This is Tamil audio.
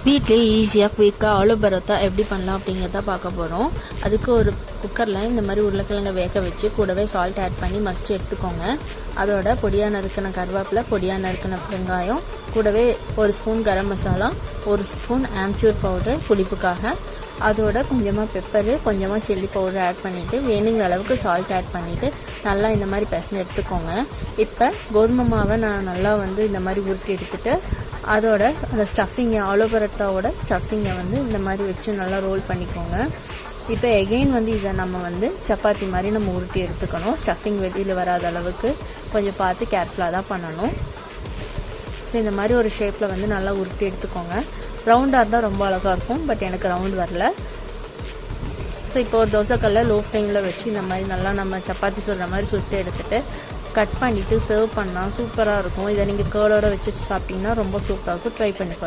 வீட்டிலே ஈஸியாக குயிக்காக ஆலு பரோட்டா எப்படி பண்ணலாம் அப்படிங்கிறத பார்க்க போகிறோம். அதுக்கு ஒரு குக்கரில் இந்த மாதிரி உருளைக்கிழங்கை வேக வச்சு கூடவே சால்ட் ஆட் பண்ணி மஸ்ட் எடுத்துக்கோங்க. அதோட பொடியாக நறுக்கின கருவேப்பிலை, பொடியாக நறுக்கின வெங்காயம், கூடவே ஒரு ஸ்பூன் கரம் மசாலா, ஒரு ஸ்பூன் ஆம்ச்சூர் பவுடர் புளிப்புக்காக, அதோட கொஞ்சமாக பெப்பரு, கொஞ்சமாக சில்லி பவுடர் ஆட் பண்ணிவிட்டு வேணுங்கிற அளவுக்கு சால்ட் ஆட் பண்ணிவிட்டு நல்லா இந்த மாதிரி பிசைஞ்சு எடுத்துக்கோங்க. இப்போ கோதுமை மாவை நான் நல்லா இந்த மாதிரி உருட்டி எடுத்துகிட்டு அதோட அந்த ஸ்டஃபிங்கை ஆலு பரோட்டாவோட ஸ்டஃபிங்கை இந்த மாதிரி வச்சு நல்லா ரோல் பண்ணிக்கோங்க. இப்போ எகெயின் இதை நம்ம சப்பாத்தி மாதிரி நம்ம உருட்டி எடுத்துக்கணும். ஸ்டஃபிங் வெளியில் வராத அளவுக்கு கொஞ்சம் பார்த்து கேர்ஃபுல்லாக தான் பண்ணணும். ஸோ இந்த மாதிரி ஒரு ஷேப்பில் நல்லா உருட்டி எடுத்துக்கோங்க. ரவுண்டாக இருந்தால் ரொம்ப அழகாக இருக்கும், பட் எனக்கு ரவுண்ட் வரல. ஸோ இப்போ ஒரு தோசைக்கல்ல லோ ஃப்ளேமில் வச்சு இந்த மாதிரி நல்லா நம்ம சப்பாத்தி சுடுற மாதிரி சுட்டு எடுத்துகிட்டு கட் பண்ணிவிட்டு சர்வ் பண்ணால் சூப்பராக இருக்கும். இதை நீங்கள் கேர்டோட வச்சு சாப்பிட்டிங்கன்னா ரொம்ப சூப்பராக இருக்கும். ட்ரை பண்ணி பாருங்கள்.